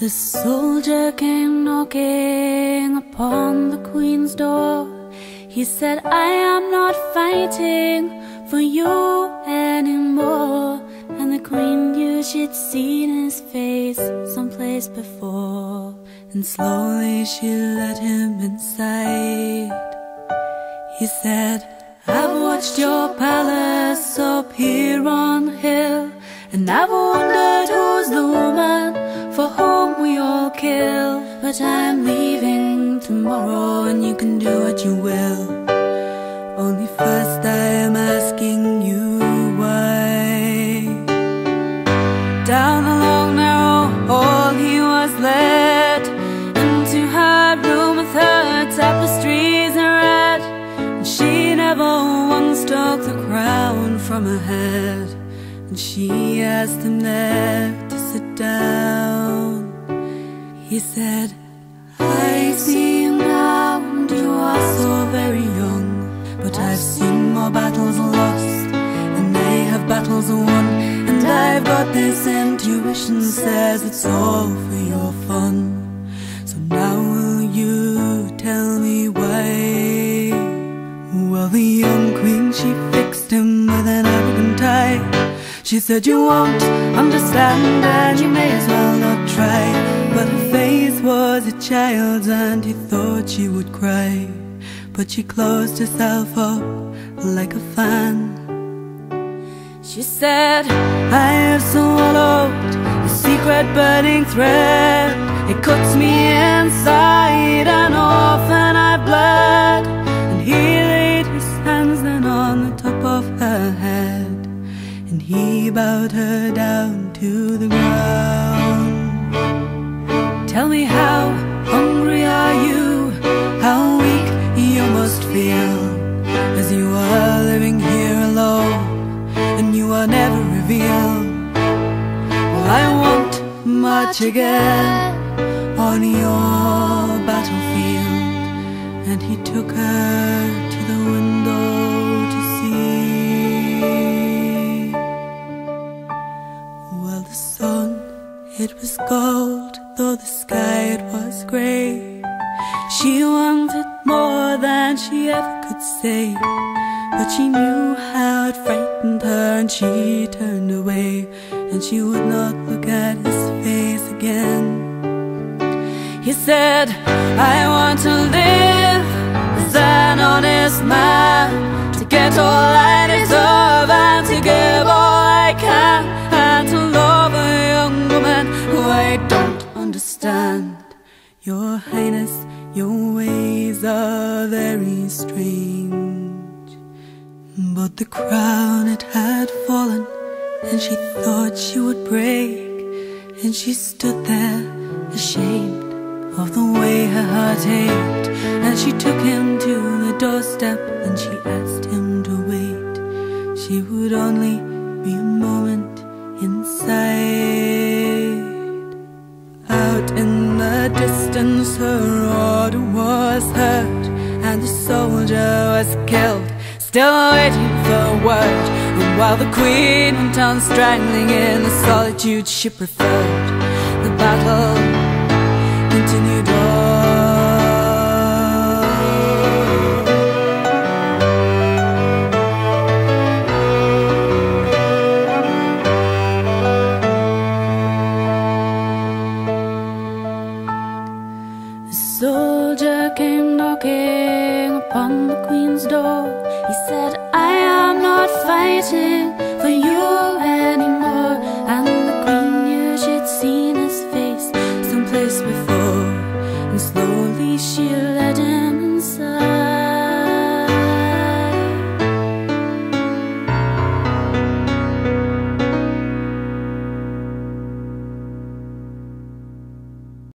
The soldier came knocking upon the queen's door. He said, I am not fighting for you anymore. And the queen knew she'd seen his face someplace before. And slowly she let him inside. He said, I've watched your palace up here on the hill, and I've wondered who's the woman for whom we all kill. But I'm leaving tomorrow and you can do what you will. Only first I am asking you why. Down the long narrow hall he was led, into her room with her tapestries in red. And she never once took the crown from her head. And she asked him there to sit down. He said, I see you now and you are so very young, but I've seen more battles lost than they have battles won. And I've got this intuition says it's all for your fun. So now will you tell me why? Well, the young queen, she fixed him with an arrogant eye. She said, you won't understand and you may as well not try. But her face was a child's and he thought she would cry. But she closed herself up like a fan. She said, I have swallowed a secret burning thread. It cuts me inside and often I bled. And he laid his hands then on the top of her head, and he bowed her down to the ground. Tell me, how hungry are you? How weak you must feel, as you are living here alone and you are never revealed. Well, I won't march again on your battlefield. And he took her to the window to see. Well, the sun, it was gold, though the sky it was grey. She wanted more than she ever could say, but she knew how it frightened her and she turned away, and she would not look at his face again. He said, I want to live as an honest man, to get all I deserve and to give all I can, and to love a young woman who I don't understand. Your Highness, your ways are very strange. But the crown, it had fallen, and she thought she would break. And she stood there, ashamed of the way her heart ached. And she took him to the doorstep and she asked him to wait. She would only be a moment inside. Out in the distance her order was heard, and the soldier was killed, still waiting for a word. And while the queen went on strangling in the solitude she preferred, the battle continued on. The soldier came knocking upon the queen's door. He said, I am not fighting for you anymore. And the queen knew she'd seen his face someplace before, and slowly she led him inside.